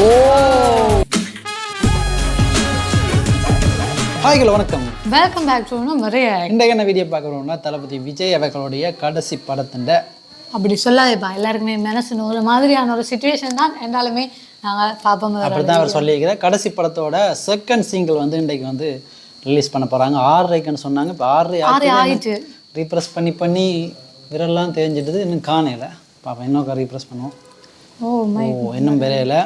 ஓ ஹாய்கள் வணக்கம், welcome back to நிறைய இன்றைக்கு என்ன வீடியோ பார்க்குறோம்னா தளபதி விஜய் அவர்களுடைய கடைசி படத்தின் அப்படி சொல்லாதேப்பா. எல்லாருக்குமே மனசு ஒரு மாதிரியான ஒரு சுச்சுவேஷன் தான் என்றாலுமே நாங்கள் பார்ப்போம். அப்படி தான் அவர் சொல்லியிருக்கிறார். கடைசி படத்தோட செகண்ட் சிங்கிள் வந்து இன்றைக்கு வந்து ரிலீஸ் பண்ண போகிறாங்க. 6:30க்குன்னு சொன்னாங்க. இப்போ 6 ஆகிட்டு ரீப்ரெஸ் பண்ணி விரல்லாம் தெரிஞ்சிட்டது. இன்னும் காணையில் பார்ப்போம், இன்னும் ரீப்ரெஸ் பண்ணுவோம். இன்னும் பெரியல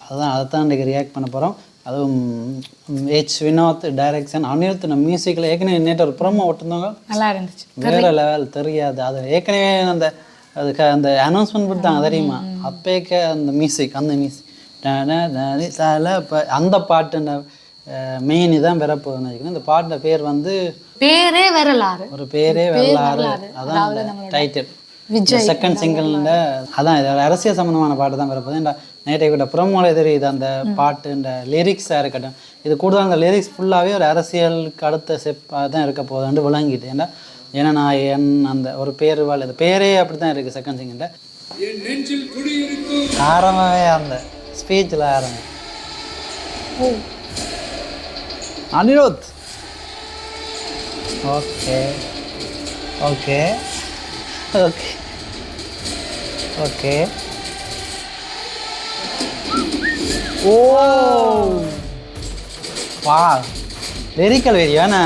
அதுதான் அதைத்தான் இன்றைக்கி ரியாக்ட் பண்ண போகிறோம். அதுவும் வினோத் டைரக்ஷன், அனிருத் மியூசிக்கில் ஏற்கனவே நேற்று ஒரு ப்ரோமோ ஓட்டுருந்தவங்க நல்லா இருந்துச்சு. வேறு லெவல் தெரியாது. அது ஏற்கனவே அதுக்கு அந்த அனௌன்ஸ்மெண்ட் கொடுத்தாங்க தெரியுமா, அப்பேக்க அந்த மியூசிக் இப்போ அந்த பாட்டு மெயின் தான் பெறப்போகுதுன்னு நினைக்கிறேன். இந்த பாட்டோட பேர் வந்து பேரே வரலாறு. அதான் டைட்டில் செகண்ட் சிங்கிள்ல. அதான் இது அரசியல் சம்மந்தமான பாட்டு தான் வரப்போகுது. நேற்றைய கூட ப்ரோமோல தெரியுது அந்த பாட்டு, இந்த லிரிக்ஸாக இருக்கட்டும். இது கூடுதல் அந்த லிரிக்ஸ் ஃபுல்லாகவே ஒரு அரசியலுக்கு அடுத்த ஸ்டெப்பாக தான் இருக்க போகுதுன்னு விளங்கிட்டு. ஏன்னா நான் அந்த ஒரு பேர் அது பேரே அப்படி தான் இருக்குது செகண்ட் சிங்கில். ஆரம்பமே அந்த ஸ்பீச்சில் ஆரம்பம் Anirudh. Okay okay okay okay oh வா லிரிக்கல் வீடியோண்ணா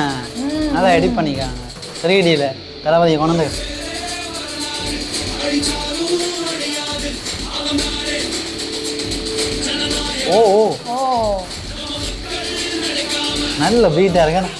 நல்லா எடிட் பண்ணிக்காங்க 3Dயில் தளபதியை கொண்டு. ஓ ஓ நல்ல பீட்டாக இருக்கேண்ணா.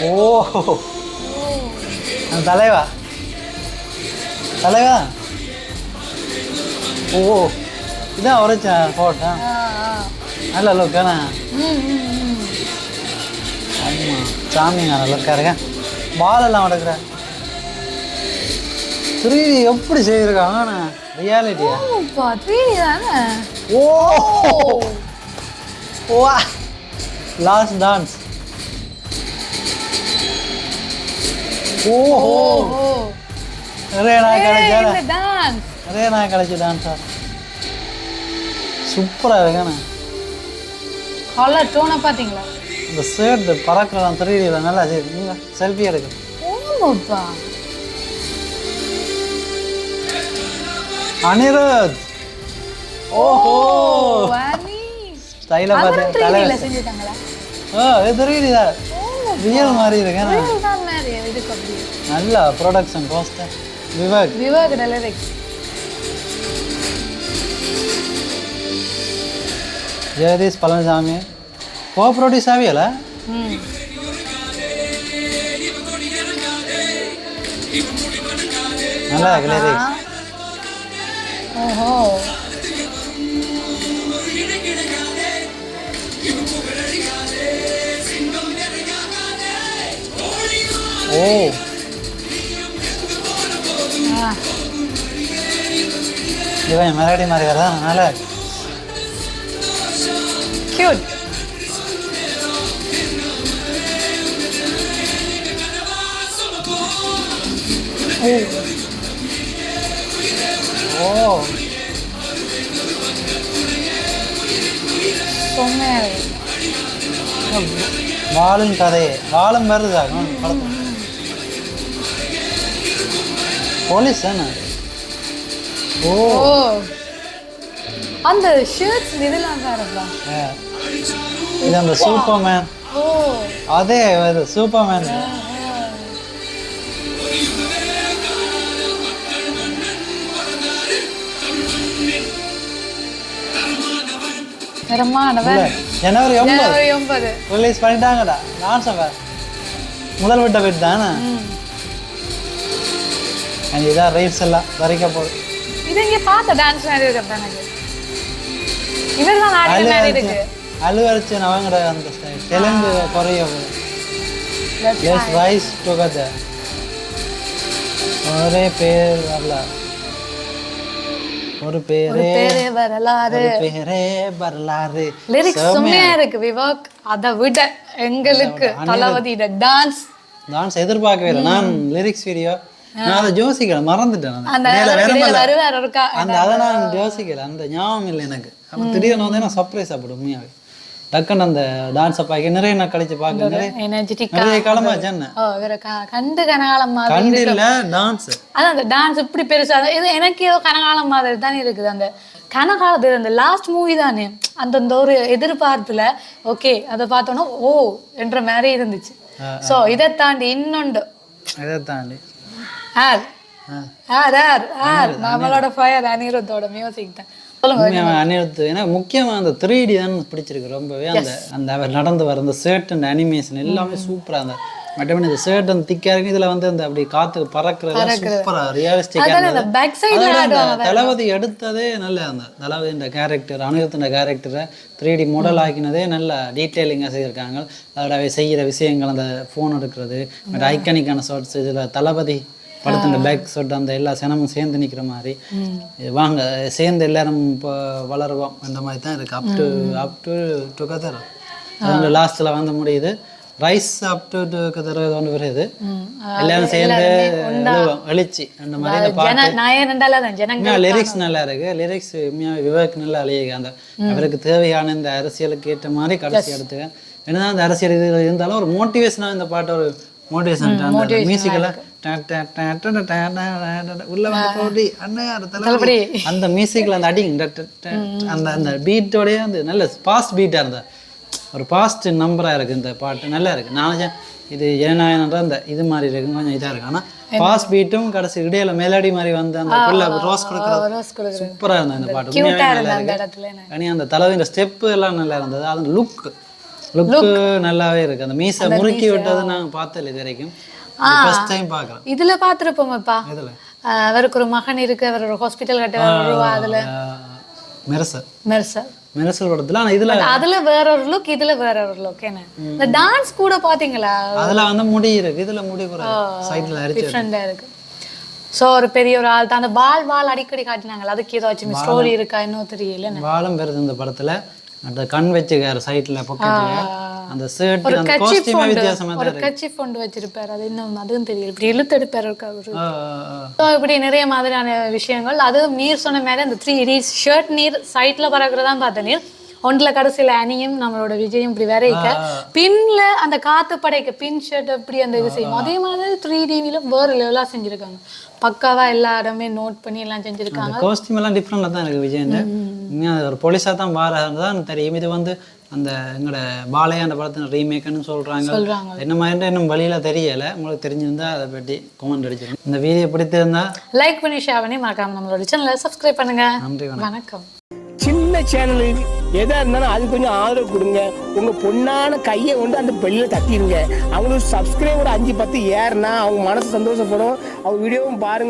ஓ தலைவா ஓ இதான் உரைச்சா போட்டா நல்ல லுக்காண்ணா. ஆமாம் சாமிங்க லுக்காக இருக்கேன். பாலெல்லாம் உடக்குற 3D எப்படி செய்திருக்காங்கண்ணா, ரியாலிட்டியா? ஓ ஓ லாஸ்ட் டான்ஸ். ஓஹோ நிறைய நாள் கழிச்சு டான்ஸா சூப்பராக இருக்காண்ணா. கலர் டோனை பார்த்தீங்களா? இந்த ஷர்ட் பறக்கலாம் 3Dயில் நல்லா செய்யுங்க. செல்ஃபி எடுக்கு. ஓப்பா அனிருத். ஓஹோ ஸ்டைலை பார்த்து தலையில செஞ்சுட்டாங்களா? இது 3D தான், ரியல் மாதிரி இருக்கேண்ணா. நல்லா ப்ரொடக்ஷன் போஸ்டர் விவேக் டெலரிக்ஸ் ஜெகதீஷ் பழனிசாமி கோ ப்ரொடியூஸ் ஆவியல. நல்லா லிரிக்ஸ். ஓஹோ ஓ இவன் மெலடி மாதிரி வரதா நல்லா கியூட். ஓ வாழும் கதையே வாழும் வருதா படத்தை போலீஸ் தானே. ஓ அந்த ஷர்ட்ஸ் இதெல்லாம் வேறப்பா. இது அந்த சூப்பர்மேன். ஓ அதே சூப்பர்மேன். ஜனவரி 9 ரிலீஸ் பண்ணிட்டாங்கடா. டான்ஸ் முதல் விட்ட போயிட்டு தானே. இதான் ரீல்ஸ் எல்லாம் வரைக்க போகுது. இது இங்கே பார்த்த டான்ஸ் மாதிரி இருக்கு. எனக்கு இவரெல்லாம் ஆடின மாதிரி இருக்கு. அழுவரிச்சு நவங்கட அந்த style Telugu choreo. Let's rice together. ஒரே பேர் வரல, ஒரு பேரே வரலாறு, பேரே வரலாறு. லிரிக்ஸ் செம்மையா இருக்கு விவாக். அதை விட எங்களுக்கு தளபதியோட டான்ஸ் எதிர்பார்க்கவே இல்லை. நான் லிரிக்ஸ் வீடியோ நான் அதை யோசிக்கல, மறந்துட்டேன். அதை நான் யோசிக்கல, அந்த ஞாபகம் இல்லை எனக்கு. அப்போ திடீர்னு வந்து நான் சர்ப்ரைஸ் சாப்பிடும் உண்மையாவே. டக்குன்னு அந்த டான்ஸை பார்க்க நிறைய நான் கழிச்சு பார்க்க நிறைய காலமாச்சு. என்ன கண்டு கனகாலம் கண்டு இல்லை டான்ஸ், அதான் அந்த டான்ஸ் இப்படி பெருசா இது எனக்கு ஏதோ கனகாலம் மாதிரி தானே இருக்குது. அந்த கனகாலத்துல அந்த லாஸ்ட் மூவி தானே, அந்த ஒரு எதிர்பார்ப்புல ஓகே அதை பார்த்தோன்னா ஓ என்ற மாதிரி இருந்துச்சு. ஸோ இதை தாண்டி இன்னொன்று, இதை தாண்டி நம்மளோட ஃபயர் அனிருத்தோட மியூசிக் தான். அனிருத் எனக்கு முக்கியமாக அந்த 3D தான் பிடிச்சிருக்கு ரொம்பவே. அந்த அவர் நடந்து வர அந்த ஷர்ட் அண்ட் அனிமேஷன் எல்லாமே சூப்பராக. அந்த மற்றபடி இந்த ஷர்ட் அந்த திக்கா இருக்கு, இதுல வந்து அந்த அப்படி காத்து பறக்குறது சூப்பரா ரியலிஸ்டிக்கா. தளபதி எடுத்ததே நல்ல, அந்த தளபதி இந்த கேரக்டர் அனிருத்தின் கேரக்டரை 3D மாடல் ஆக்கினதே நல்ல டீட்டெயிலிங்காக செய்திருக்காங்க. அதோட செய்கிற விஷயங்கள், அந்த ஃபோன் எடுக்கிறது, ஐக்கானிக்கான ஷார்ட்ஸ், இதில் தளபதி படத்தின் பேக் ஷாட், அந்த எல்லா சனமும் சேர்ந்து நிற்கிற மாதிரி வாங்க சேர்ந்து எல்லாரும் இப்போ வளருவோம் அந்த மாதிரி தான் இருக்கு. அப் டு டுகெதர் அது லாஸ்ட்டில் வந்து முடியுது. ரைஸ் அப் டு டுகெதர் ஒன்று வருது, எல்லாரும் சேர்ந்து எழுச்சி அந்த மாதிரி. இந்த பாட்டு லிரிக்ஸ் நல்லா இருக்கு. லிரிக்ஸ் விவேக் நல்லா அழியுங்க. அந்த அவருக்கு தேவையான இந்த அரசியலுக்கு ஏற்ற மாதிரி கடைசி எடுத்துக்க. என்னதான் அந்த அரசியல் இது இருந்தாலும் ஒரு மோட்டிவேஷனாக இந்த பாட்டு ஒரு மோட்டிவேஷன். மியூசிக்கெல்லாம் உள்ள வந்து போடி அண்ணன் அந்த மியூசிக்ல அந்த அடிங் அந்த அந்த பீட்டோடய அந்த நல்ல பாஸ்ட் பீட்டாக இருந்த ஒரு பாஸ்ட் நம்பராக இருக்குது இந்த பாட்டு. நல்லா இருக்குது. நான் இது ஏனாயன்ற அந்த இது மாதிரி இருக்கு, கொஞ்சம் இதாக இருக்கு. ஆனால் பாஸ்ட் பீட்டும் கடைசி இடையில மெலடி மாதிரி வந்து அந்த புள்ள ரோஸ் கொடுக்குறது சூப்பராக இருந்தது இந்த பாட்டு. உண்மையாகவே அந்த தலைவின் ஸ்டெப்பு எல்லாம் நல்லா இருந்தது. அது லுக்கு நல்லாவே இருக்கு. அந்த மீசை முறுக்கி விட்டது நான் பார்த்தல இது வரைக்கும். ஃபர்ஸ்ட் டைம் பார்க்குறேன். இதுல பார்த்துருப்போமப்பா. அவருக்கு ஒரு மகன் இருக்கு, அவர் ஒரு ஹாஸ்பிட்டல் கட்டுவார். அதுல மெர்சல் படத்துல. ஆனா அதுல வேற ஒரு லுக், இதுல வேற ஒரு லுக். என்ன இந்த டான்ஸ் கூட பாத்தீங்களா? அதுல வந்து முடி இருக்கு, இதுல முடி கூட சைடுல டிஃபரெண்டா இருக்கு. சோ ஒரு பெரிய ஒரு ஆள் தான். அந்த பால் அடிக்கடி காட்டினாங்க. அதுக்கு ஏதாச்சும் ஸ்டோரி இருக்கா இன்னும் தெரியல. பாலம் வருது இந்த படத்துல. அந்த கண் வச்சுக்காரு சைடுல பாக்கெட்ல. அந்த ஷர்ட் அந்த காஸ்டியூமே வித்தியாசமா இருக்கு. ஒரு கட்சி ஃபண்ட் வச்சிருப்பாரு. அது இன்னும் அதுவும் தெரியல. இப்படி இழுத்து எடுப்பாரு அவரு. சோ இப்படி நிறைய மாதிரியான விஷயங்கள். அது நீர் சொன்ன மாதிரி அந்த 3D ஷர்ட் நீர் சைட்ல பறக்குறதா பார்த்த நீர் ஒன்றில் கடைசியில் அணியும் நம்மளோட விஜயும் இப்படி வரைக்க பின்ல அந்த காத்து படைக்க பின் ஷர்ட் அப்படி அந்த இது செய்யும். அதே மாதிரி 3D வேறு லெவலாக செஞ்சுருக்காங்க. பக்காவா எல்லா இடமே நோட் பண்ணி எல்லாம் செஞ்சுருக்காங்க. காஸ்டியூம் எல்லாம் டிஃப்ரெண்டாக தான் இருக்குது விஜயன். ஒரு போலீஸாக தான் தான் தெரியும். இது வந்து அந்த எங்களோட பாலையா அந்த படத்தின் ரீமேக்குன்னு சொல்கிறாங்க. என்ன மாதிரி இன்னும் வழியில் தெரியலை. உங்களுக்கு தெரிஞ்சிருந்தா அதை பற்றி கமெண்ட் அடிச்சிருங்க. இந்த வீடியோ பிடித்திருந்தா லைக் பண்ணி ஷேர் பண்ணி மறக்காம நம்மளோட சேனலை சப்ஸ்கிரைப் பண்ணுங்க. நன்றி, வணக்கம். சின்ன சேனலுக்கு எதா இருந்தாலும் அது கொஞ்சம் ஆதரவு கொடுங்க. உங்க பொண்ணான கையை கொண்டு அந்த பெல்லில் தட்டிடுங்க. அவங்களுக்கு சப்ஸ்கிரைபர் 5-10 ஏறுனா அவங்க மனசு சந்தோஷப்படும். அவங்க வீடியோவும் பாருங்க.